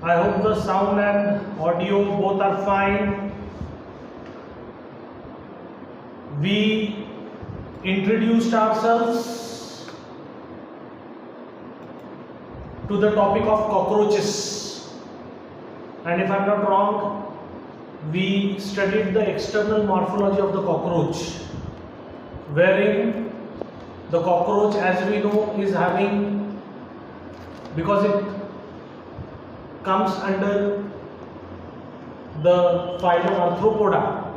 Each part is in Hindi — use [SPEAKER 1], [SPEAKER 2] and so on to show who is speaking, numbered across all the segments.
[SPEAKER 1] I hope the sound and audio both are fine. We introduced ourselves to the topic of cockroaches, and if I'm not wrong, we studied the external morphology of the cockroach, wherein the cockroach, as we know, is having, because it comes under the phylum Arthropoda,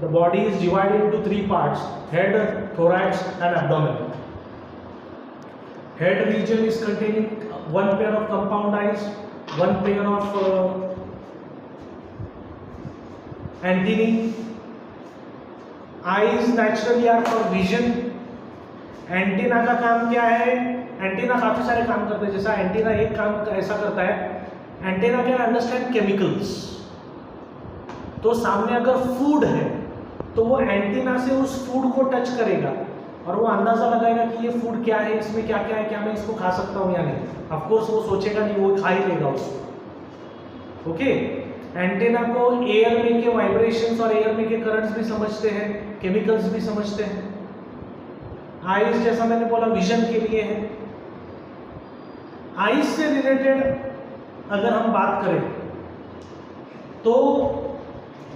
[SPEAKER 1] the body is divided into three parts: head, thorax and abdomen. Head region is containing one pair of compound eyes, one pair of antennae. Eyes naturally are for vision. Antenna का काम क्या है? एंटीना काफी सारे काम करते हैं. जैसा एंटीना एक काम ऐसा करता है, एंटीना कैन अंडरस्टैंड केमिकल्स. तो सामने अगर फूड है तो वो एंटीना से उस फूड को टच करेगा और वो अंदाजा लगाएगा कि ये फूड क्या है, इसमें क्या क्या है, क्या मैं इसको खा सकता हूँ या नहीं. ऑफ कोर्स वो सोचेगा नहीं, वो खा ही लेगा उसको. ओके. एंटीना को एयर में के वाइब्रेशंस और एयर में के करंट्स भी समझते हैं, केमिकल्स भी समझते हैं. आईज जैसा मैंने बोला विजन के लिए है. आईज से रिलेटेड अगर हम बात करें तो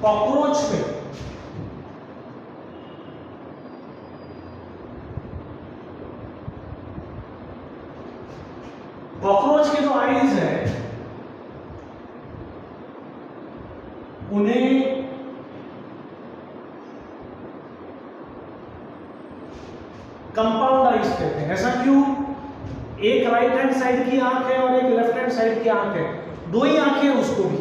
[SPEAKER 1] कॉकरोच में कॉकरोच के जो आईज है उन्हें कंपाउंड आईज कहते हैं. ऐसा क्यों? एक राइट हैंड साइड की आंख है और एक लेफ्ट हैंड साइड की आंख है. दो ही आंखें हैं उसको भी,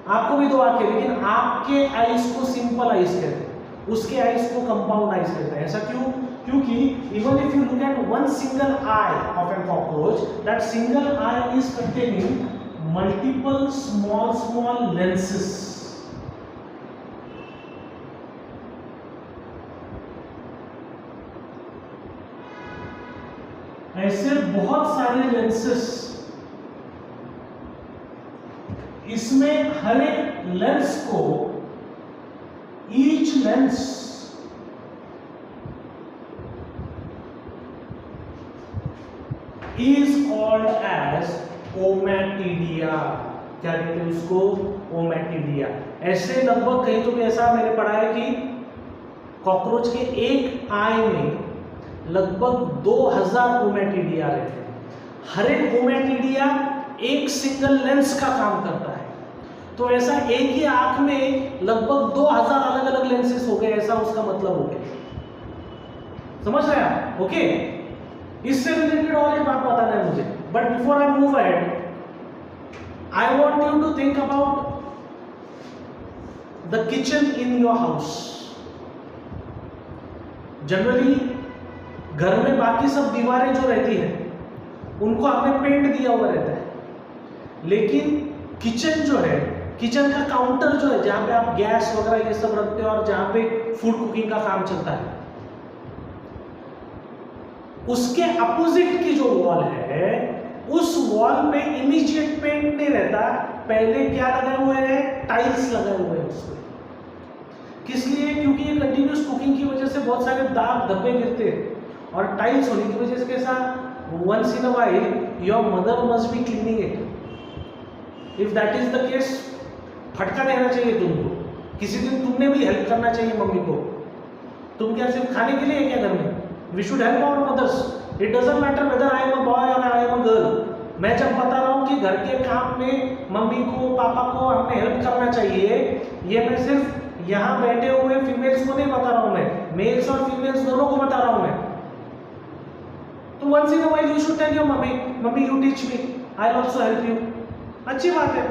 [SPEAKER 1] आपको भी दो आंखें, लेकिन आपके आईज को सिंपल आईज कहते हैं, उसके आईज को कंपाउंड आईज कहते हैं. ऐसा क्यों? क्योंकि even if you look at one single eye of an cockroach, that single eye is containing multiple small lenses. ऐसे बहुत सारे लेंसेस, इसमें हर एक लेंस को, each lens is called as ommatidia. क्या कहते हैं उसको? ओमैटिडिया. ऐसे लगभग कहीं तो भी ऐसा मैंने पढ़ा है कि कॉकरोच के एक आई में लगभग 2000 ओमैटिडिया रहते हैं. हर एक ओमैटिडिया एक सिंगल लेंस का काम करता है. तो ऐसा एक ही आंख में लगभग 2000 अलग अलग लेंसेस हो गए, ऐसा उसका मतलब हो गया. समझ रहे हैं? ओके. इससे रिलेटेड और एक बात बताना है मुझे, but before I move ahead, I want you to think about the kitchen in your house. Generally घर में बाकी सब दीवारें जो रहती हैं उनको आपने पेंट दिया हुआ रहता है, लेकिन किचन जो है, किचन का काउंटर जो है, जहां पे आप गैस वगैरह ये सब रखते हो और जहां पे फूड कुकिंग का काम चलता है, उसके अपोजिट की जो वॉल है, उस वॉल पे इमीडिएट पेंट नहीं रहता. पहले क्या लगाए हुए हैं? टाइल्स लगाए हुए हैं उसमें. किस लिए? क्योंकि ये कंटिन्यूस कुकिंग की वजह से बहुत सारे दाग धब्बे गिरते हैं, और टाइल्स होने की वजह से कैसा, once in a while your mother must be cleaning it. If that is the case, फटका देना चाहिए तुमको. किसी दिन तुमने भी हेल्प करना चाहिए मम्मी को. तुम क्या सिर्फ खाने के लिए है क्या घर में? We should help our mothers. It doesn't matter whether I am a boy और आई एम अ गर्ल. मैं जब बता रहा हूँ कि घर के काम में मम्मी को, पापा को हमें हेल्प करना चाहिए, ये मैं सिर्फ यहाँ बैठे हुए फीमेल्स को नहीं बता रहा हूँ, मैं मेल्स और फीमेल्स दोनों को बता रहा हूँ मैं. तो once in a while you should tell your mummy you teach me, I'll also help you. अच्छी बात है.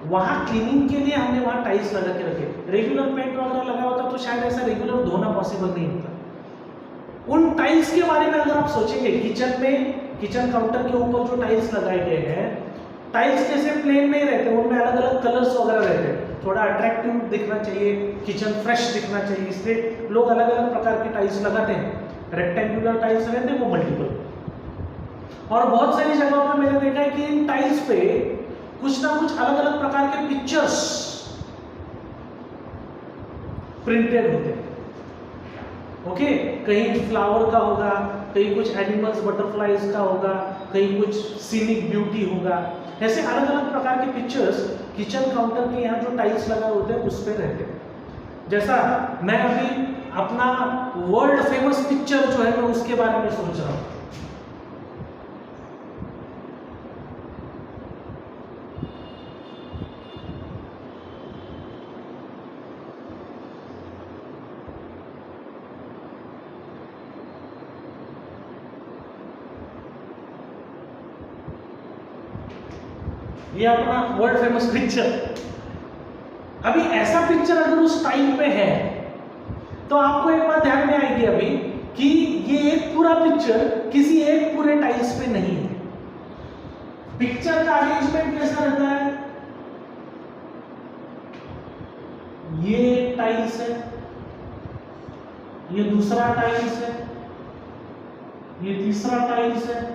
[SPEAKER 1] वहां क्लीनिंग के लिए हमने वहां टाइल्स लगा के रखे. रेगुलर पेंट वगैरह लगा होता तो शायद ऐसा रेगुलर धोना पॉसिबल नहीं होता. उन टाइल्स के बारे में अगर आप सोचेंगे, किचन में, किचन काउंटर के ऊपर जो टाइल्स लगाए गए हैं, टाइल्स जैसे प्लेन नहीं रहते, उनमें अलग अलग कलर्स वगैरह रहते हैं. थोड़ा अट्रैक्टिव दिखना चाहिए, किचन फ्रेश दिखना चाहिए, इसलिए लोग अलग अलग प्रकार के टाइल्स लगाते हैं. रेक्टेंगुलर टाइल्स रहते हैं वो मल्टीपल. और बहुत सारी जगहों पे मैंने देखा है कि इन टाइल्स पे कुछ ना कुछ अलग अलग प्रकार के पिक्चर्स प्रिंटेड होते हैं। ओके, कहीं फ्लावर का होगा, कहीं कुछ एनिमल्स बटरफ्लाइज का होगा, कहीं कुछ सीनिक ब्यूटी होगा। ऐसे अलग अलग प्रकार के पिक्चर्स किचन काउंटर के यहाँ जो टाइल्स लगा होते हैं उस पर रहते हैं। जैसा मैं अभी अपना वर्ल्ड फेमस पिक्चर जो है मैं उसके बारे में सोच रहा हूँ। ये अपना वर्ल्ड फेमस पिक्चर। अभी ऐसा पिक्चर अगर उस टाइम पे है तो आपको एक बात ध्यान में आएगी अभी कि ये एक पूरा पिक्चर किसी एक पूरे टाइल्स पे नहीं है। पिक्चर का अरेंजमेंट कैसा रहता है, ये टाइल्स है, ये दूसरा टाइल्स है, ये तीसरा टाइल्स है,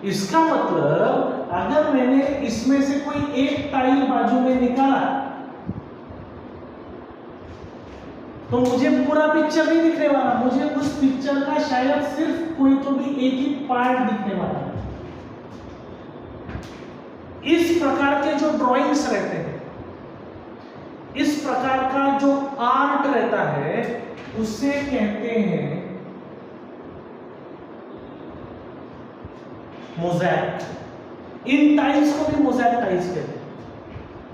[SPEAKER 1] इसका मतलब अगर मैंने इसमें से कोई एक टाइल बाजू में निकाला तो मुझे पूरा पिक्चर नहीं दिखने वाला, मुझे उस पिक्चर का शायद सिर्फ कोई तो भी एक ही पार्ट दिखने वाला है। इस प्रकार के जो ड्राइंग्स रहते हैं, इस प्रकार का जो आर्ट रहता है उसे कहते हैं मोज़ैक। इन टाइल्स को भी मोज़ैक टाइल्स कहते हैं।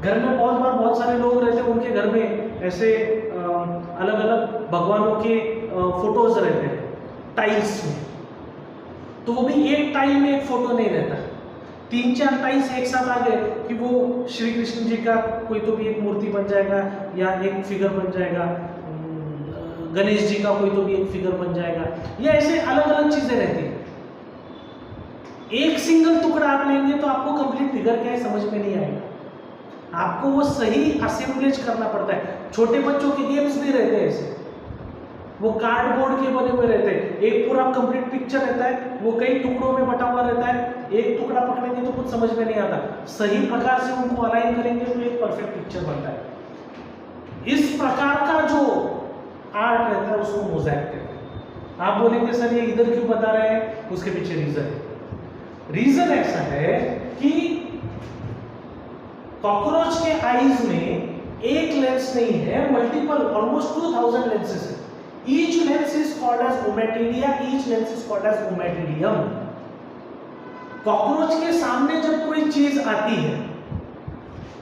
[SPEAKER 1] घर में बहुत सारे लोग रहते हैं, उनके घर में ऐसे अलग अलग भगवानों के फोटोज रहते हैं टाइल्स में, तो वो भी एक टाइल में एक फोटो नहीं रहता, 3-4 टाइल्स एक साथ आ गए कि वो श्री कृष्ण जी का कोई तो भी एक मूर्ति बन जाएगा या एक फिगर बन जाएगा, गणेश जी का कोई तो भी एक फिगर बन जाएगा, या ऐसे अलग अलग चीजें रहती है। एक सिंगल टुकड़ा आप लेंगे तो आपको कंप्लीट फिगर क्या है समझ में नहीं आएगा, आपको वो सही असेंबलेज करना पड़ता है। छोटे बच्चों के गेम्स भी रहते हैं ऐसे, वो कार्डबोर्ड के बने हुए रहते हैं, एक पूरा कंप्लीट पिक्चर रहता है, वो कई टुकड़ों में बटा हुआ रहता है, एक टुकड़ा पकड़ेंगे तो कुछ समझ में नहीं आता, सही प्रकार से उनको अलाइन करेंगे तो एक परफेक्ट पिक्चर बनता है। इस प्रकार का जो आर्ट रहता है उसको मोज़ैक कहते हैं। आप बोलेंगे सर ये इधर क्यों बता रहे हैं, उसके पीछे रीजन है। रीजन ऐसा है कि कॉकरोच के आईज में एक लेंस नहीं है, मल्टीपल ऑलमोस्ट 2000 लेंसेज है। Each lens is called as ommatidia, each lens is called as ommatidium। Cockroach के सामने जब कोई चीज आती है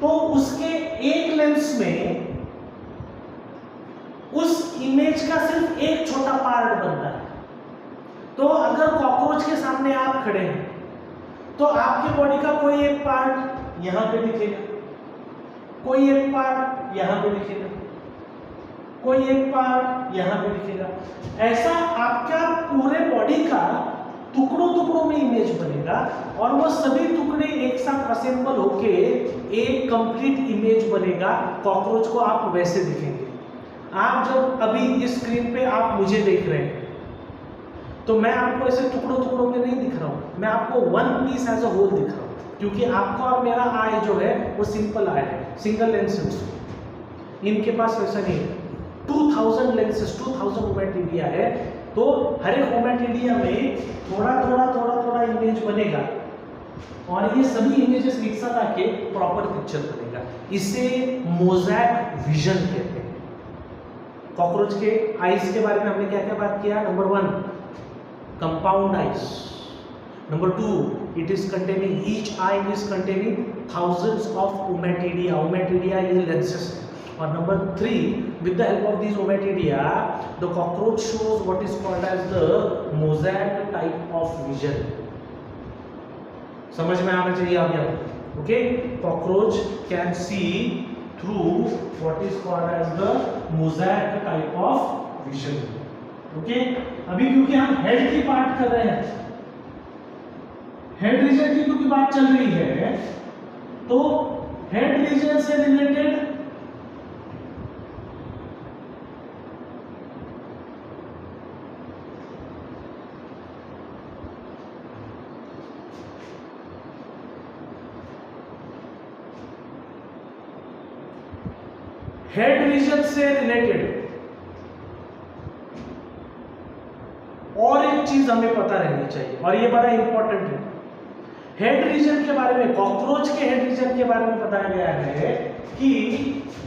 [SPEAKER 1] तो उसके एक लेंस में उस इमेज का सिर्फ एक छोटा पार्ट बनता है। तो अगर कॉकरोच के सामने आप खड़े हैं तो आपकी बॉडी का कोई एक पार्ट यहां पे दिखेगा, कोई एक पार्ट यहां पे दिखेगा, कोई एक पार्ट यहां पे दिखेगा। ऐसा आपका पूरे बॉडी का टुकड़ों टुकड़ों में इमेज बनेगा और वो सभी टुकड़े एक साथ असेंबल होके एक कंप्लीट इमेज बनेगा। कॉकरोच को आप वैसे दिखेंगे। आप जब अभी इस स्क्रीन पे आप मुझे देख रहे हैं तो मैं आपको ऐसे टुकड़ों टुकड़ों में नहीं दिख रहा हूं, मैं आपको one piece as a whole दिख रहा हूं, क्योंकि आपका और मेरा आई जो है वो सिंपल आई है, सिंगल लेंस है। इनके पास वैसा नहीं है, 2000 लेंसेस, 2000 ओमेटिडिया है, तो हर एक ओमेटिडिया में थोड़ा इमेज बनेगा और ये सभी इमेजेस एक साथ आके प्रॉपर पिक्चर बनेगा। इसे मोज़ैक विजन कहते हैं। कॉकरोच के आईज के बारे में हमने क्या क्या बात किया? Number 1 compound eyes, number 2 it is containing, each eye is containing thousands of ommatidia, ommatidia ये lenses है। और number 3 with the help of these ommatidia the cockroach shows what is called as the mosaic type of vision। समझ में आना चाहिए आप यहाँ, okay? cockroach can see through what is called as the mosaic type of vision, okay? अभी क्योंकि हम हेड की बात कर रहे हैं, हेड रीजन की क्योंकि बात चल रही है, तो हेड रीजन से रिलेटेड हेड रीजन से रिलेटेड और एक चीज हमें पता रहनी चाहिए, और ये बड़ा इंपॉर्टेंट है। हेड रीजन के बारे में, कॉकरोच के हेड रीजन के बारे में बताया गया है कि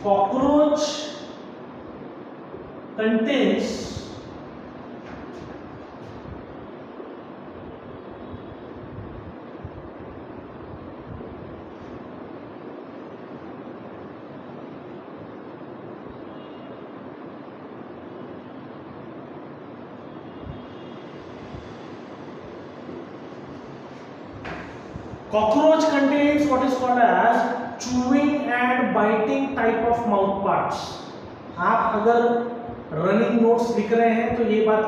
[SPEAKER 1] cockroach contains cockroach contains what is called as chewing and biting type of mouth parts। आप अगर रनिंग नोट्स लिख रहे हैं तो ये बात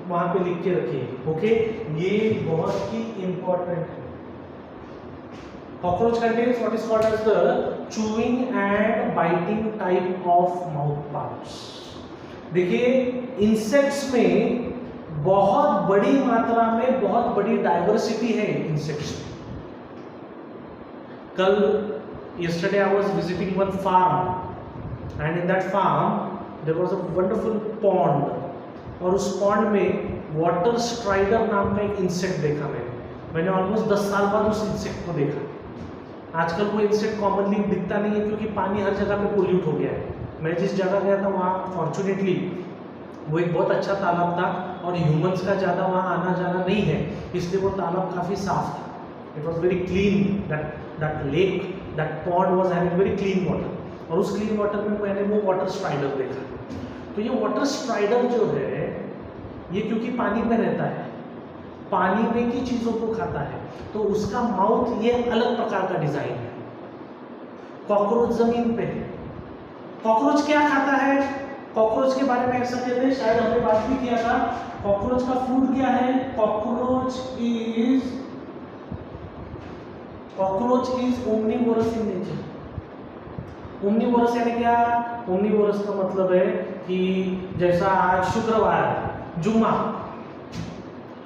[SPEAKER 1] वहां पे लिख के रखिए, ओके? ये बहुत ही इंपॉर्टेंट है। cockroach contains what is called as the chewing and biting type of mouth parts। देखिए इंसेक्ट्स में बहुत बड़ी मात्रा में बहुत बड़ी डाइवर्सिटी है इंसेक्ट्स में। कल yesterday I was visiting one farm and in that farm there was a wonderful pond, और उस pond में वाटर स्ट्राइडर नाम का एक इंसेक्ट देखा मैंने ऑलमोस्ट 10 साल बाद उस इंसेक्ट को देखा। आजकल वो इंसेक्ट कॉमनली दिखता नहीं है क्योंकि पानी हर जगह पे पोल्यूट हो गया है। मैं जिस जगह गया था वहाँ फॉर्चुनेटली वो एक बहुत अच्छा तालाब था और ह्यूमंस का ज़्यादा वहाँ आना जाना नहीं है, इसलिए वो तालाब काफ़ी साफ था। It was very clean, that lake, that pond was having very clean water, और उस क्लीन वाटर में मैंने वो वाटर स्ट्राइडर देखा। तो ये वाटर स्ट्राइडर जो है ये क्योंकि पानी में रहता है, पानी में की चीज़ों को खाता है, तो उसका माउथ ये अलग प्रकार का डिजाइन है। कॉकरोच जमीन पे है। कॉकरोच क्या खाता है? कॉकरोच के बारे में ऐसा कहते हैं, शायद हमने बात भी किया था। कॉकरोच का फूड क्या है? Cockroach is omnivorous in nature. Omnivorous यानी क्या? ओमनीवोरस का मतलब है कि जैसा आज शुक्रवार है, जुम्मा,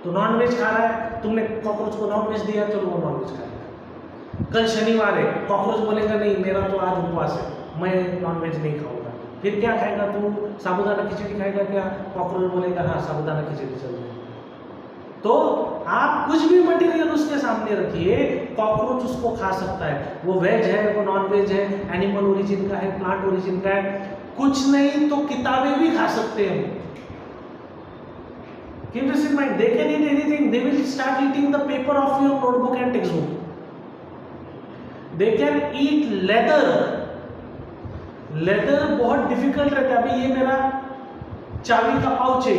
[SPEAKER 1] तो नॉन वेज खा रहा है, तुमने कॉकरोच को नॉन वेज दिया, चलो वो नॉन वेज खाएगा। कल शनिवार है, कॉकरोच बोलेगा नहीं मेरा तो आज उपवास है, मैं नॉन वेज नहीं खाऊंगा। फिर क्या खाएगा तू? साबूदाना खिचड़ी खाएगा क्या? कॉकरोच बोलेगा हाँ साबूदाना खिचड़ी चल जाएगी। तो आप कुछ भी मटेरियल उसके सामने रखिए, कॉकरोच उसको खा सकता है। वो वेज है, वो नॉन वेज है, एनिमल ओरिजिन का है, प्लांट ओरिजिन का है, कुछ नहीं तो किताबें भी खा सकते हैं। Keep this in mind, they can eat anything. They will start eating the paper of your notebook and textbook. They can eat leather. Leather बहुत डिफिकल्ट रहता है। अभी ये मेरा चाबी का पाउच है,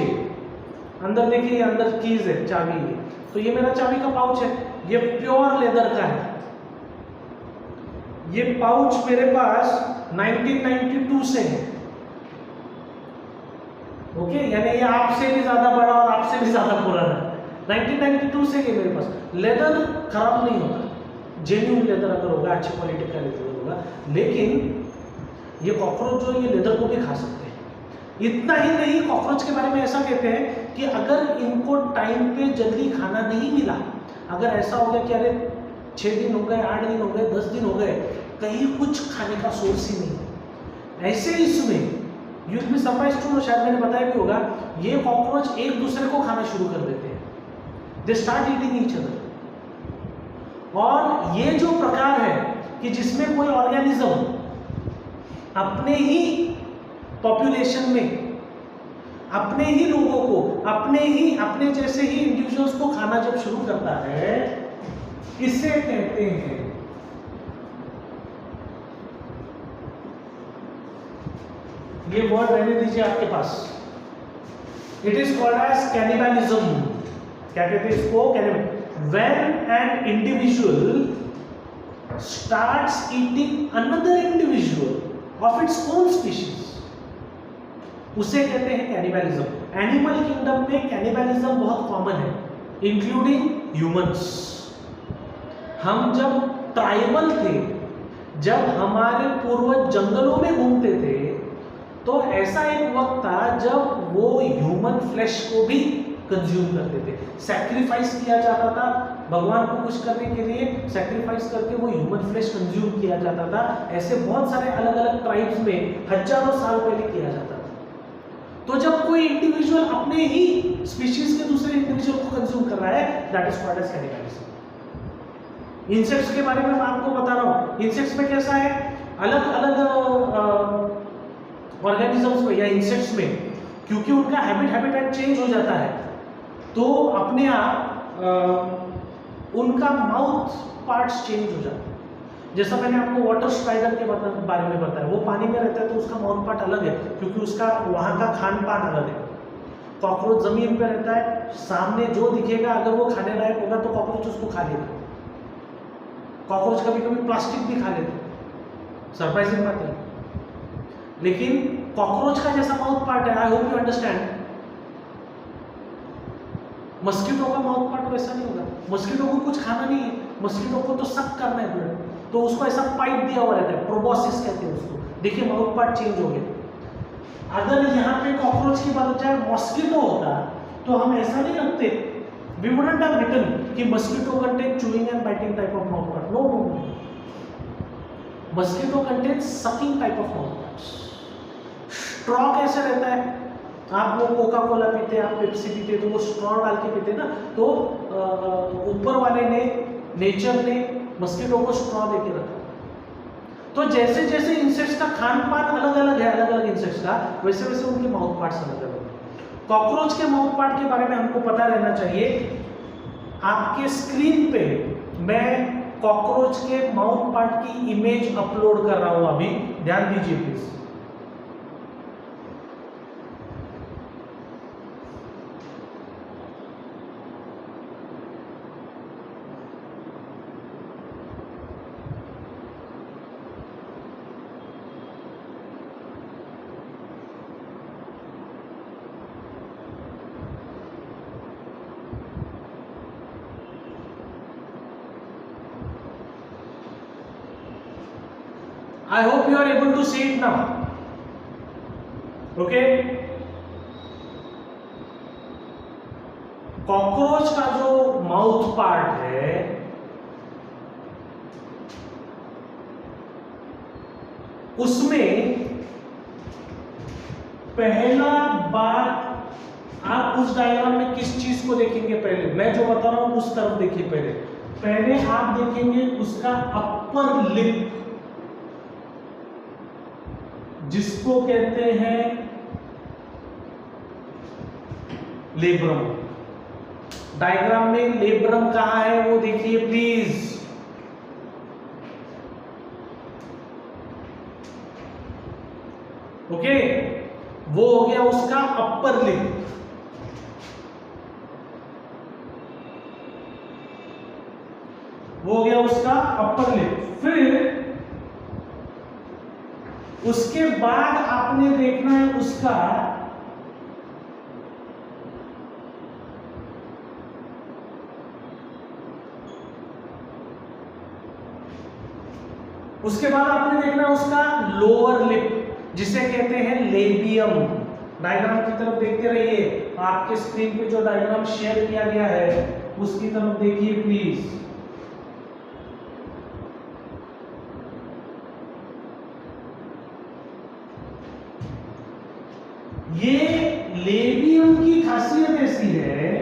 [SPEAKER 1] अंदर देखिए अंदर कीज है, चाबी है, तो ये मेरा चाबी का पाउच है, ये प्योर लेदर का है। ये पाउच मेरे पास 1992 से है, ओके? यानी ये आपसे भी ज्यादा बड़ा और आपसे भी ज्यादा पुराना है। 1992 से ये मेरे पास। लेदर खराब नहीं होता, जेन्युइन लेदर अगर होगा, अच्छी क्वालिटी का लेदर होगा। लेकिन ये कॉकरोच जो ये लेदर को भी खा सकते हैं। इतना ही नहीं, कॉकरोच के बारे में ऐसा कहते हैं कि अगर इनको टाइम पे जल्दी खाना नहीं मिला, अगर ऐसा हो गया कि अरे 6 दिन हो गए, 8 दिन हो गए, 10 दिन हो गए, कहीं कुछ खाने का सोर्स ही नहीं, ऐसे इसमें you will be surprised to know, शायद मैंने बताया भी होगा, ये कॉकरोच एक दूसरे को खाना शुरू कर देते हैं। They start eating each other. और ये जो प्रकार है कि जिसमें कोई ऑर्गेनिज्म अपने ही पॉपुलेशन में, अपने ही लोगों को, अपने जैसे ही इंडिविजुअल्स को खाना जब शुरू करता है, इसे कहते हैं, ये वर्ड रहने दीजिए आपके पास, it is called as cannibalism. क्या कहते हैं इसको? Cannibal. When an individual starts eating another individual of its own species, उसे कहते हैं कैनिबलिज्म। एनिमल किंगडम में कैनिबलिज्म बहुत कॉमन है, इंक्लूडिंग ह्यूमंस। हम जब ट्राइबल थे जब हमारे पूर्वज जंगलों में घूमते थे तो ऐसा एक वक्त था जब वो ह्यूमन फ्लैश को भी कंज्यूम करते थे, सैक्रिफाइस किया जाता था भगवान को कुछ करने के लिए, सैक्रिफाइस करके वो ह्यूमन फ्लैश कंज्यूम किया जाता था। ऐसे बहुत सारे अलग अलग ट्राइब्स में हजारों साल पहले किया जाता था। तो जब कोई इंडिविजुअल अपने ही स्पीशीज के दूसरे इंडिविजुअल को कंज्यूम कर रहा है, that is called as cannibalism. Insects के बारे में मैं आपको बता रहा हूं, इंसेक्ट्स में कैसा है, अलग अलग ऑर्गेनिजम्स में या इंसेक्ट्स में क्योंकि उनका हैबिटेट चेंज हो जाता है तो अपने आप उनका माउथ पार्ट्स चेंज हो जाते हैं। जैसा मैंने आपको वाटर स्ट्राइडर के बारे में बताया, वो पानी में रहता है तो उसका माउथ पार्ट अलग है क्योंकि उसका वहाँ का खान पान अलग है। कॉकरोच जमीन पे रहता है, सामने जो दिखेगा अगर वो खाने लायक होगा तो कॉकरोच उसको खा लेगा। कॉकरोच कभी कभी प्लास्टिक भी खा लेते हैं, सरप्राइजिंग बात है। लेकिन कॉकरोच का जैसा माउथ पार्ट है, आई होप यू अंडरस्टैंड, मस्कीटो का माउथ पार्ट वैसा नहीं होगा। मस्कीटो को कुछ खाना नहीं है, मस्कीटो को तो सक करना है ब्लड, तो उसको ऐसा पाइप दिया हुआ रहता है, प्रोबोसिस कहते हैं उसको। देखिए माउथ पार्ट चेंज हो गया। अगर यहाँ पे कॉकरोच की बात हो जाए मस्कीटो होता तो हम ऐसा नहीं रखते, वी वुडंट हैव रिटन कि mosquito contain chewing and biting type of mouth part. No no no, mosquito contain sucking type of mouth parts. Straw कैसे रहता है, आप वो कोका कोला पीते हैं, आप पेप्सी पीते हैं तो वो स्ट्रॉ डाल के पीते हैं ना, तो ऊपर वाले ने, नेचर ने मस्कीटो को स्ट्रॉ देके रखा। तो जैसे जैसे इंसेक्ट्स का खान पान अलग अलग है, अलग अलग इंसेक्ट्स का, वैसे वैसे उनके माउथ पार्ट्स अलग अलग है। कॉकरोच के माउथ पार्ट के बारे में हमको पता रहना चाहिए। आपके स्क्रीन पे मैं कॉकरोच के माउथ पार्ट की इमेज अपलोड कर रहा हूं अभी, ध्यान दीजिए please. I hope you are able to see it now. Okay? Cockroach का जो माउथ पार्ट है उसमें पहला बात, आप उस डायग्राम में किस चीज को देखेंगे, पहले मैं जो बता रहा हूं उस तरफ देखिए। पहले आप देखेंगे उसका अपर लिप, जिसको कहते हैं लेब्रम। डायग्राम में लेब्रम कहां है वो देखिए प्लीज। ओके, वो हो गया उसका अपर लिप। वो हो गया उसका अपर लिप। फिर उसके बाद आपने देखना है उसका लोअर लिप, जिसे कहते हैं लेबियम। डायग्राम की तरफ देखते रहिए, आपके स्क्रीन पे जो डायग्राम शेयर किया गया है उसकी तरफ देखिए प्लीज। ये लेबियम की खासियत ऐसी है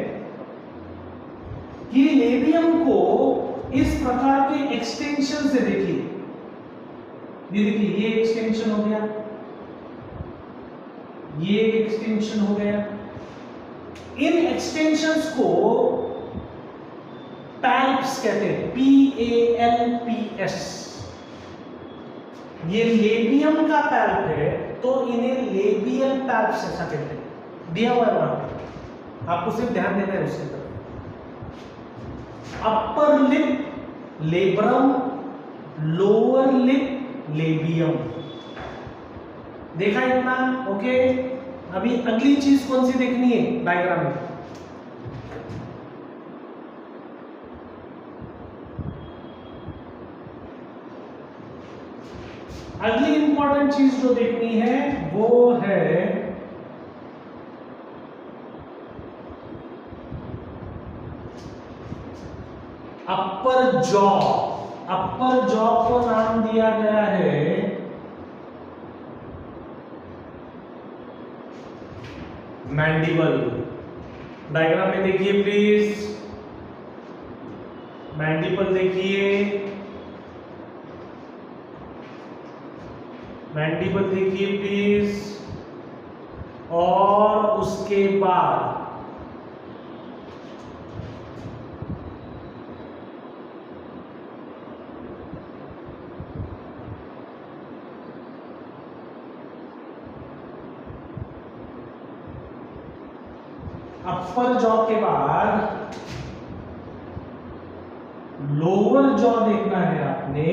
[SPEAKER 1] कि लेबियम को इस प्रकार के एक्सटेंशन से देखिए, ये देखिए, ये एक्सटेंशन हो गया, ये एक्सटेंशन हो गया। इन एक्सटेंशंस को पैल्प्स कहते हैं, PALPS। ये लेबियम का पैल्प है तो इन्हें लेबियल पैल्प्स ऐसा कहते हैं। दिया हुआ है वहां पे, आपको सिर्फ ध्यान देना है उसकी तरफ। Upper lip labrum, lower lip labium. देखा इतना? ओके। अभी अगली चीज कौन सी देखनी है डायग्राम में? अगली इंपॉर्टेंट चीज जो देखनी है वो है अपर जॉ। अपर जॉ को नाम दिया गया है मैंडिबल। डायग्राम में देखिए प्लीज, मैंडिबल देखिए, मैंडिबल देखिए प्लीज। और उसके बाद अपर जॉ के बाद लोअर जॉ देखना है आपने।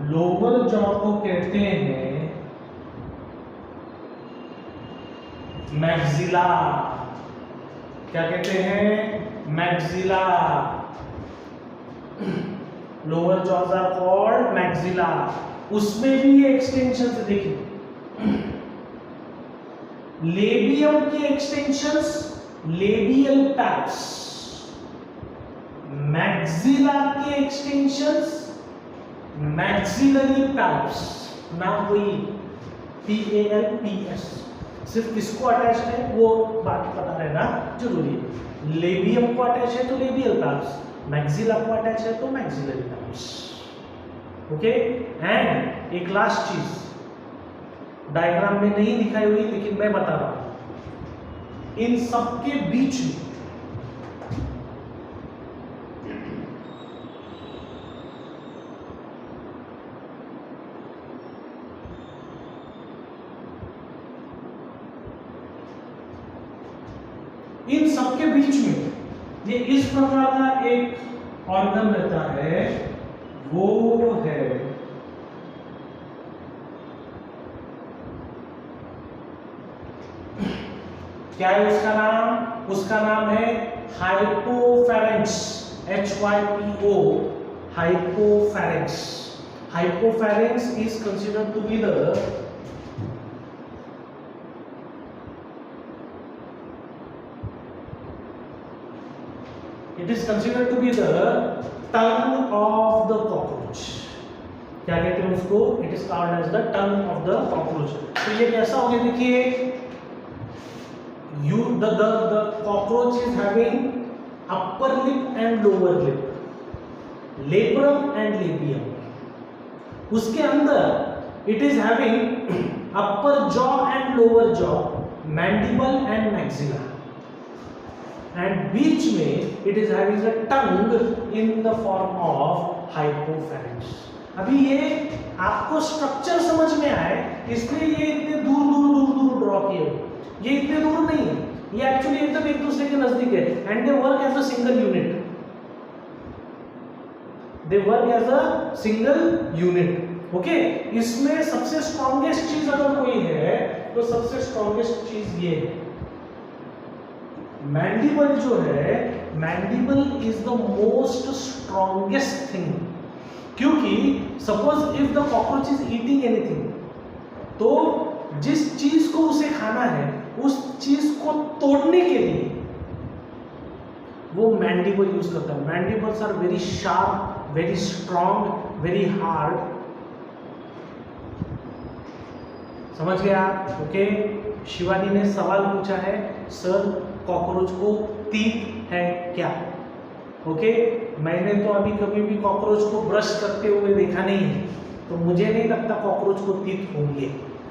[SPEAKER 1] लोअर जॉ को कहते हैं मैक्सिला। क्या कहते हैं? Maxilla. Lower jaws are called maxilla. उसमें भी ये एक्सटेंशन से देखिए, लेबियम के एक्सटेंशंस लेबियल पैप्स, मैक्सिला के एक्सटेंशंस मैक्सिलरी पैप्स। नाम वही PALPS। सिर्फ किसको अटैच है वो बात पता रहना जरूरी है। लेबियम को अटैच है तो लेबियल पैप्स, मैक्सिला को अटैच है तो मैक्सिलरी पैप्स। ओके। एंड एक लास्ट चीज डायग्राम में नहीं दिखाई हुई लेकिन मैं बता रहा हूं, इन सबके बीच में ये इस प्रकार का एक ऑर्गन रहता है, वो है क्या है उसका नाम? उसका नाम है hypopharynx. HYPO, hypopharynx. Hypopharynx is considered to be the it is considered to be the tongue of the cockroach। क्या कहते हैं उसको? It is called as the tongue of the cockroach। तो ये कैसा हो गया देखिए, the cockroach is having upper lip and lower lip, labrum and labium। उसके अंदर it is having upper jaw and lower jaw, mandible and maxilla, and बीच में it is having a tongue in the form of hypopharynx। अभी ये आपको स्ट्रक्चर समझ में आए इसलिए ये इतने दूर ड्रॉ किए। ये इतने दूर नहीं है, ये एक्चुअली एकदम एक दूसरे के नजदीक है। And they work as a single unit, they work as a single unit. Okay. इसमें सबसे स्ट्रॉन्गेस्ट चीज अगर कोई है तो सबसे स्ट्रॉन्गेस्ट चीज ये है, मैंडिबल जो है, mandible is the most strongest thing. क्योंकि suppose if the cockroach is eating anything, तो जिस चीज को उसे खाना है उस चीज को तोड़ने के लिए वो मैंडिबल यूज करता है। Mandibles are very sharp, very strong, very hard. समझ गए आप? ओके। शिवानी ने सवाल पूछा है, सर कॉकरोच को तीत है क्या? ओके। मैंने तो अभी कभी भी कॉकरोच को ब्रश करते हुए देखा नहीं है, तो मुझे नहीं लगता कॉकरोच को तीत होंगे।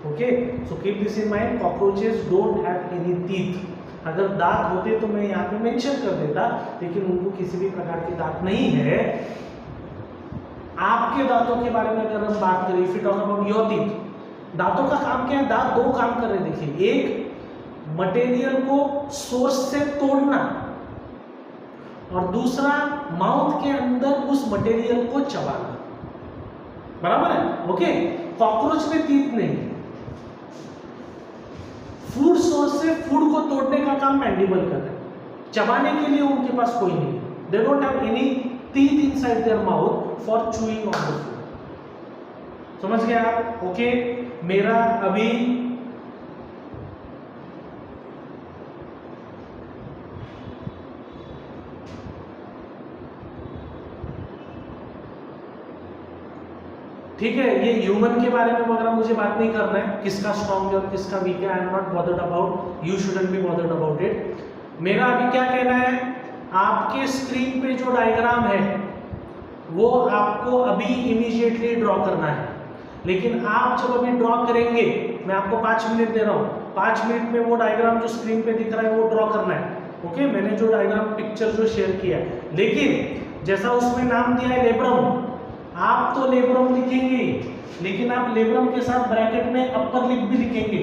[SPEAKER 1] Okay. So keep this in mind, cockroaches don't have any teeth. अगर दांत होते तो मैं यहाँ पे मेंशन कर देता, लेकिन उनको किसी भी प्रकार के दांत नहीं है। आपके दांतों के बारे में अगर हम बात करें, if you talk about your teeth, दांतों का काम क्या है? दांत दो काम कर रहे हैं देखिए, एक मटेरियल को सोर्स से तोड़ना और दूसरा माउथ के अंदर उस मटेरियल को चबाना। बराबर है? ओके। कॉकरोच में टीथ नहीं, फूड सोर्स से फूड को तोड़ने का काम मैंडिबल कर रहे हैं, चबाने के लिए उनके पास कोई नहीं है। They don't have any teeth inside their mouth for chewing on the food. समझ गए आप? ओके, मेरा अभी ठीक है, ये ह्यूमन के बारे में वगैरह मुझे बात नहीं करना है, किसका स्ट्रॉन्ग है और किसका वीक है, I am not bothered about, you shouldn't be bothered about it. मेरा अभी क्या कहना है, आपके स्क्रीन पे जो डायग्राम है वो आपको अभी इमीडिएटली ड्रॉ करना है, लेकिन आप जब अभी ड्रॉ करेंगे, मैं आपको 5 मिनट दे रहा हूँ, 5 मिनट में वो डायग्राम जो स्क्रीन पे दिख रहा है वो ड्रॉ करना है। ओके, मैंने जो डायग्राम पिक्चर जो शेयर किया है, लेकिन जैसा उसमें नाम दिया है लेब्रम, आप तो लेब्रम लिखेंगे, लेकिन आप लेब्रम के साथ ब्रैकेट में अपर लिप भी लिखेंगे।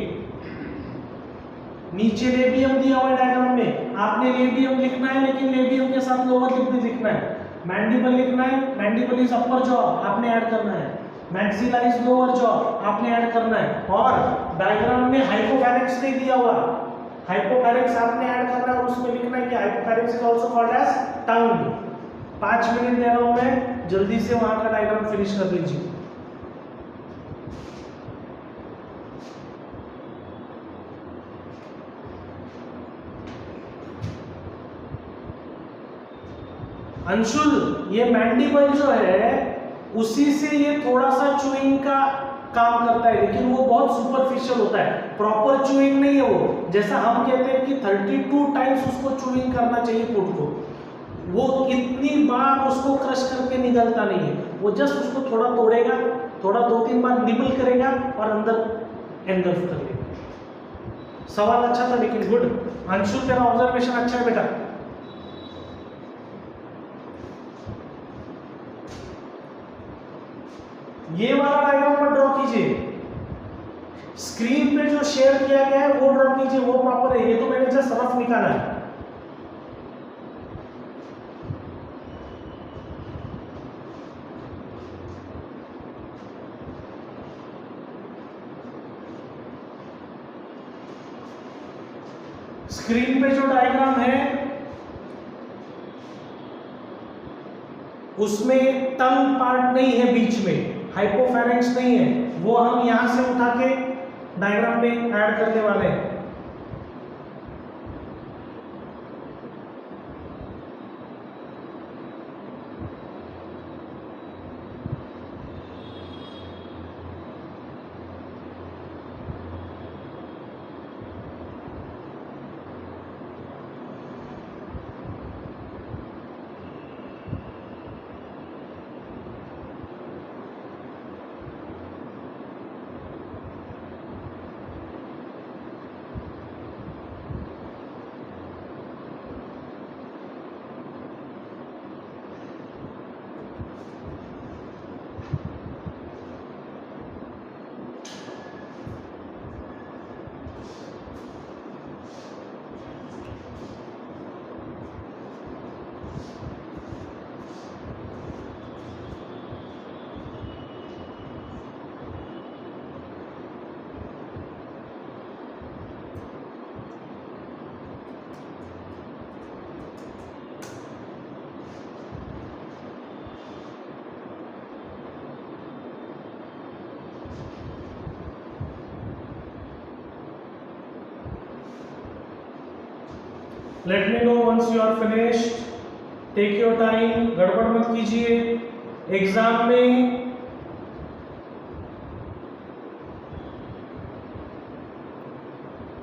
[SPEAKER 1] नीचे लेबियम दिया हुआ है डायग्राम में, आपने लेबियम लिखना है, लेकिन लेबियम के साथ लोअर लिप भी लिखना है। मैंडिबल लिखना है, मैंडिबल इज अपर जॉ, आपने ऐड करना है। मैक्सिला इज लोअर जॉ, आपने ऐड करना है। और डायग्राम में हाइपोफैरिंक्स नहीं दिया हुआ, हाइपोफैरिंक्स आपने ऐड करना है और उसमें लिखना है कि hypopharynx is also called as tongue. 5 minute दे रहा हूं मैं, जल्दी से वहां का डायग्राम फिनिश कर लीजिए। अंशुल, ये मैंडिबल जो है उसी से ये थोड़ा सा चूइंग का काम करता है, लेकिन वो बहुत सुपरफिशियल होता है, प्रॉपर चूइंग नहीं है वो। जैसा हम कहते हैं कि 32 टाइम्स उसको चूइंग करना चाहिए फूड को, वो इतनी बार उसको क्रश करके निकलता नहीं है, वो जस्ट उसको थोड़ा तोड़ेगा, थोड़ा 2-3 बार निबल करेगा और अंदर एंगल्फ कर लेगा। सवाल अच्छा था, लेकिन गुड अंशुल, तेरा ऑब्जर्वेशन अच्छा है बेटा। ये वाला डायग्राम पर ड्रॉ कीजिए, स्क्रीन पे जो शेयर किया गया है वो ड्रॉ कीजिए, वो प्रॉपर है। ये तो मैंने जस्ट रफ निकाला है। स्क्रीन पे जो डायग्राम है उसमें टंग पार्ट नहीं है, बीच में हाइपोफैरिंक्स नहीं है, वो हम यहां से उठा के डायग्राम में ऐड करने वाले हैं। Let me know once you are finished. Take your time, गड़बड़ मत कीजिए। एग्जाम में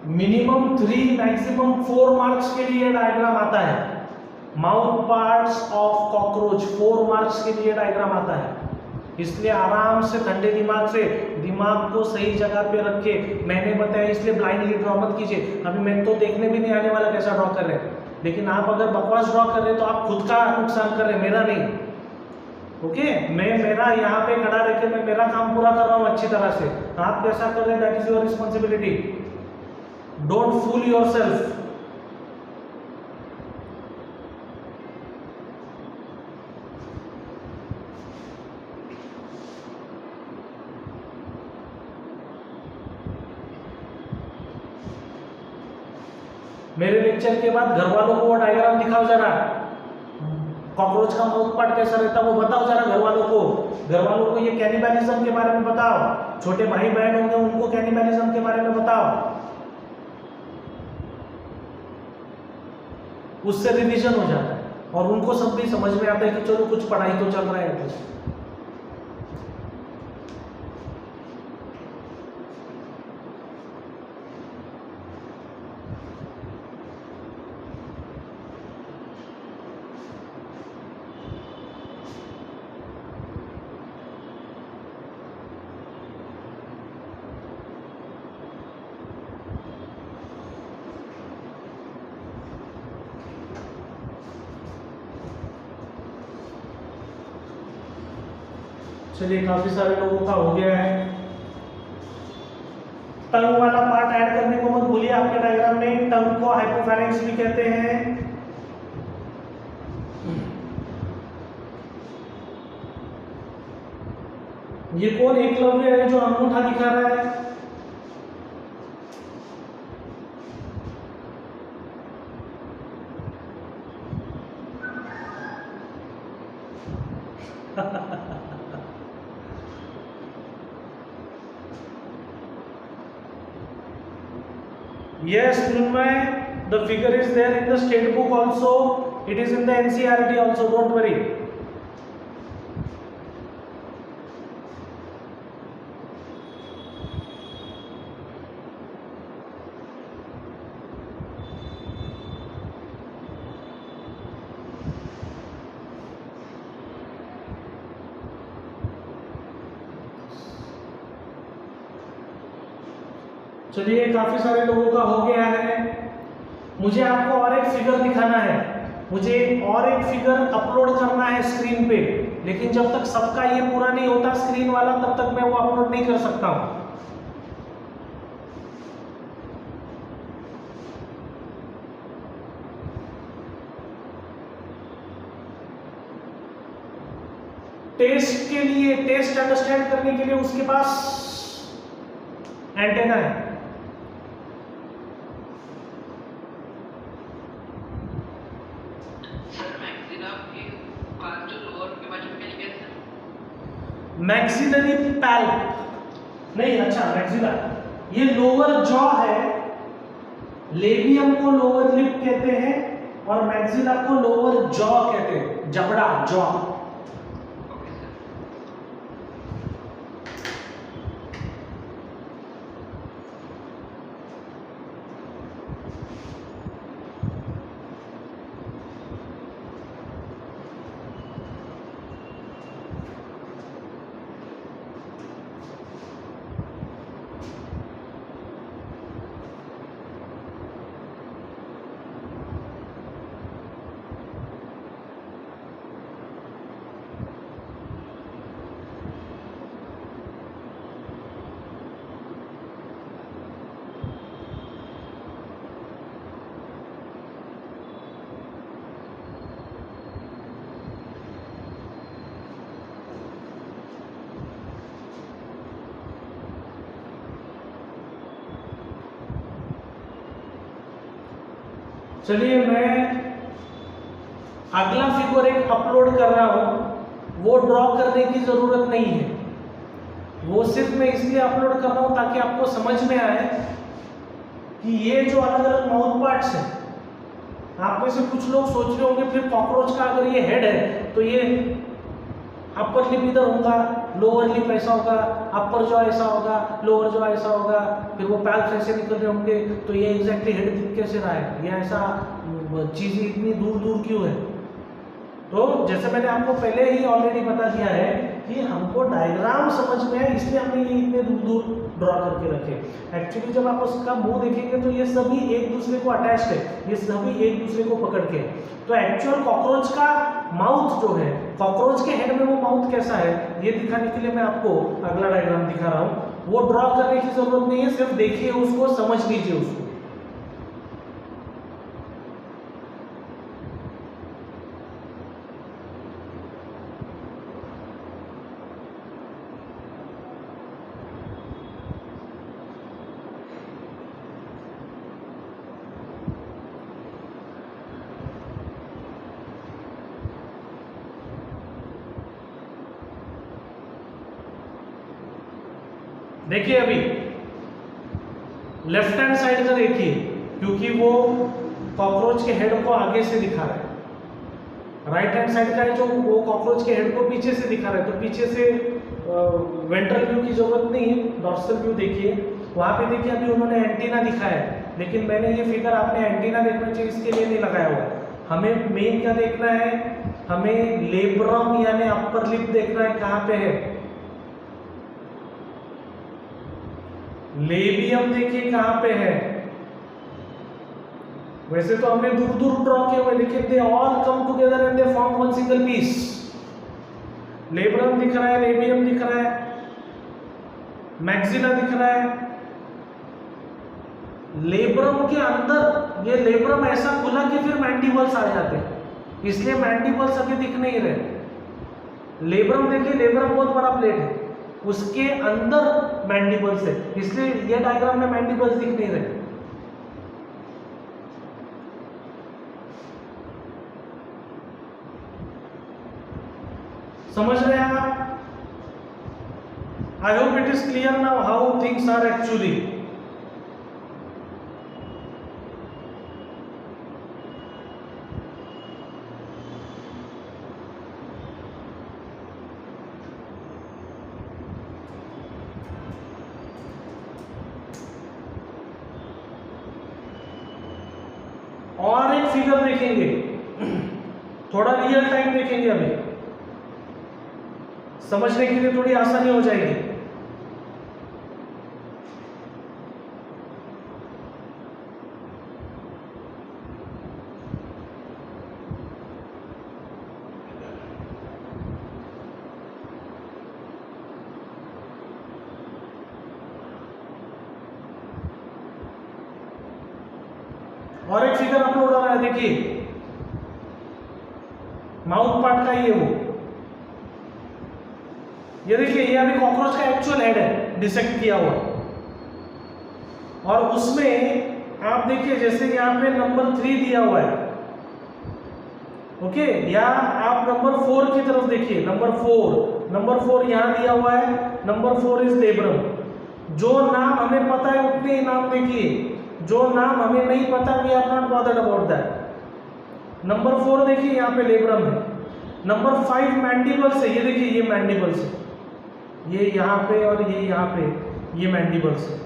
[SPEAKER 1] मिनिमम 3 मैक्सिमम 4 मार्क्स के लिए डायग्राम आता है। Mouth parts of cockroach 4 marks के लिए डायग्राम आता है, इसलिए आराम से ठंडे दिमाग से दिमाग को सही जगह पे रख के, मैंने बताया इसलिए ब्लाइंडली ड्रॉ मत कीजिए। अभी मैं तो देखने भी नहीं आने वाला कैसा ड्रॉ कर रहे हैं, लेकिन आप अगर बकवास ड्रॉ कर रहे हैं तो आप खुद का नुकसान कर रहे हैं, मेरा नहीं। ओके, मैं मेरा यहाँ पे खड़ा रह के मैं मेरा काम पूरा कर रहा हूँ अच्छी तरह से, आप कैसा कर रहे हैं that is your responsibility. Don't fool yourself. मेरे लेक्चर के बाद घर वालों को वो डायग्राम दिखाओ जरा, कॉकरोच का माउथ पार्ट कैसा रहता है वो बताओ जरा घर वालों को। घर वालों को ये कैनिबलिज्म के बारे में बताओ, छोटे भाई बहन होंगे उनको कैनिबलिज्म के बारे में बताओ, उससे रिवीजन हो जाता है और उनको सब भी समझ में आता है कि चलो कुछ पढ़ाई तो चल रहा है एटलीस्ट। चलिए काफी सारे लोगों का हो गया है। टंग वाला पार्ट ऐड करने को मत भूलिए आपके डायग्राम में। टंग को हाइपोफैरिंक्स भी कहते हैं। ये कौन एकलव्य है जो अंगूठा दिखा रहा है? Yes, Mrunmay, the figure is there in the state book also. It is in the NCERT also. Don't worry. चलिए काफी सारे लोगों का हो गया है। मुझे आपको और एक फिगर दिखाना है, मुझे और एक फिगर अपलोड करना है स्क्रीन पे, लेकिन जब तक सबका ये पूरा नहीं होता स्क्रीन वाला तब तक मैं वो अपलोड नहीं कर सकता हूं। टेस्ट के लिए, टेस्ट अंडरस्टैंड करने के लिए उसके पास एंटेना है। मैक्सिलरी पैल्प नहीं, अच्छा मैक्सिलर, ये लोअर जॉ है। लेबियम को लोअर लिप कहते हैं और मैक्सिला को लोअर जॉ कहते हैं, जबड़ा, जॉ। चलिए मैं अगला फिगर एक अपलोड कर रहा हूं, वो ड्रॉ करने की जरूरत नहीं है, वो सिर्फ मैं इसलिए अपलोड कर रहा हूं ताकि आपको समझ में आए कि ये जो अलग अलग माउथ पार्ट्स हैं, आप में से कुछ लोग सोच रहे होंगे फिर कॉकरोच का अगर ये हेड है तो ये अपर लिप इधर होगा, लोअर लिप ऐसा होगा, अपर जॉ ऐसा होगा, लोअर जॉ ऐसा होगा, फिर वो पैल्स ऐसे निकल रहे होंगे, तो ये एग्जैक्टली हेड दिख कैसे रहा है, ये ऐसा चीजें इतनी दूर दूर क्यों है? तो जैसे मैंने आपको पहले ही ऑलरेडी बता दिया है कि हमको डायग्राम समझ में है, इसलिए हमने ये इतने दूर दूर ड्रॉ करके रखे। एक्चुअली जब आप उसका मुंह देखेंगे तो ये सभी एक दूसरे को अटैच्ड है, ये सभी एक दूसरे को पकड़ के। तो एक्चुअल कॉकरोच का माउथ जो है, कॉकरोच के हेड में वो माउथ कैसा है ये दिखाने के लिए मैं आपको अगला डायग्राम दिखा रहा हूँ। वो ड्रॉ करने की जरूरत नहीं है, सिर्फ देखिए उसको, समझ लीजिए उसको। देखिए अभी लेफ्ट हैंड साइड का देखिए, क्योंकि वो कॉकरोच के हेड को आगे से दिखा रहा है। राइट हैंड साइड का है जो वो कॉकरोच के हेड को पीछे से दिखा रहा है, तो पीछे से वेंट्रल व्यू की जरूरत नहीं है, डॉर्सल व्यू देखिए। वहां पे देखिए अभी उन्होंने एंटीना दिखाया है, लेकिन मैंने ये फिगर आपने एंटीना देखना चाहिए इसके लिए नहीं लगाया हुआ। हमें मेन क्या देखना है, हमें लेब्रम यानी अपर लिप देखना है, कहां पे है। लेबियम देखिए कहां पे है। वैसे तो हमने दूर दूर ड्रॉ किए हुए, लेकिन they all come together and they form one single piece. Labrum दिख रहा है, लेबियम दिख रहा है, मैक्सिला दिख रहा है। लेब्रम के अंदर ये लेब्रम ऐसा खुला कि फिर मैंडिबल्स आ जाते हैं, इसलिए मैंडिबल्स अभी दिख नहीं रहे। लेब्रम देखिए, लेब्रम बहुत बड़ा प्लेट है, उसके अंदर मैंडिबल्स है, इसलिए ये डायग्राम में मैंडिबल्स दिख नहीं रहे। समझ रहे हैं आप? I hope it is clear now how things are actually. और एक फिगर देखेंगे, थोड़ा रियल टाइम देखेंगे, अभी समझने के लिए थोड़ी आसानी हो जाएगी। और एक फिगर अपलोड हो रहा है, देखिए माउथ पार्ट का ये वो, ये देखिए ये अभी कॉकरोच का एक्चुअल हेड है डिसेक्ट किया हुआ, और उसमें आप देखिए जैसे यहाँ पे नंबर 3 दिया हुआ है, ओके, या आप नंबर 4 की तरफ देखिए, नंबर 4 यहाँ दिया हुआ है, नंबर 4 इज लेब्रम। जो नाम हमें पता है उतने ही नाम देखिए, जो नाम हमें नहीं पता we are not bothered about that. Number 4 देखिए यहाँ पे लेब्रम है, नंबर 5 मैंडिबल्स है, ये देखिए ये मैंडिबल्स है, ये यहाँ पे और ये यहाँ पे, ये मैंडिबल्स है।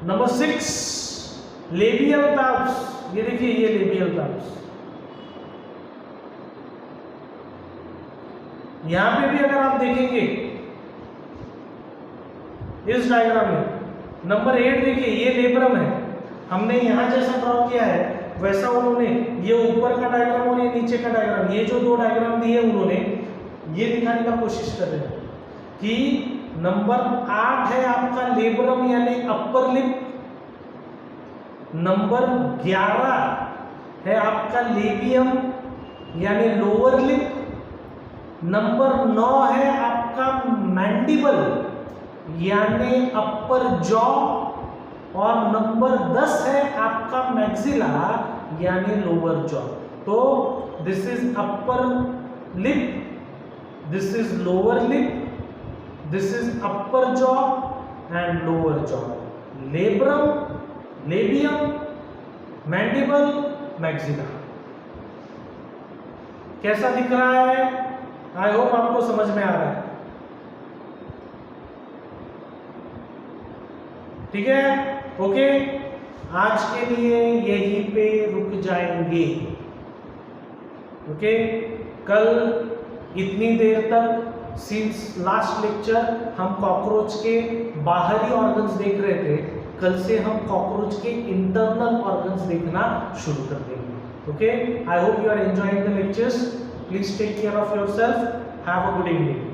[SPEAKER 1] नंबर 6 लेबियल पैल्प्स, ये देखिए ये लेबियल पैल्प्स। यहां पे भी अगर आप देखेंगे इस डायग्राम में नंबर 8 देखिए ये लेब्रम है, हमने यहां जैसा ड्रॉ किया है वैसा उन्होंने ये ऊपर का डायग्राम और ये नीचे का डायग्राम, ये जो 2 डायग्राम दिए उन्होंने ये दिखाने का कोशिश कर रहे हैं कि नंबर 8 है आपका लेब्रम यानी अपर लिप, नंबर 11 है आपका लेबियम यानी लोअर लिप, नंबर 9 है आपका मैंडिबल यानी अपर जॉ, और नंबर 10 है आपका मैक्सिला यानी लोअर जॉ। तो this is upper lip, this is lower lip, this is upper jaw and lower jaw. Labrum, labium, mandible, maxilla. कैसा दिख रहा है? आई होप आपको समझ में आ रहा है। ठीक है, ओके, आज के लिए यहीं पे रुक जाएंगे। ओके, कल इतनी देर तक सिंस लास्ट लेक्चर हम कॉकरोच के बाहरी ऑर्गन्स देख रहे थे, कल से हम कॉकरोच के इंटरनल ऑर्गन्स देखना शुरू कर देंगे। Okay, I hope you are enjoying the lectures. Please take care of yourself. Have a good evening.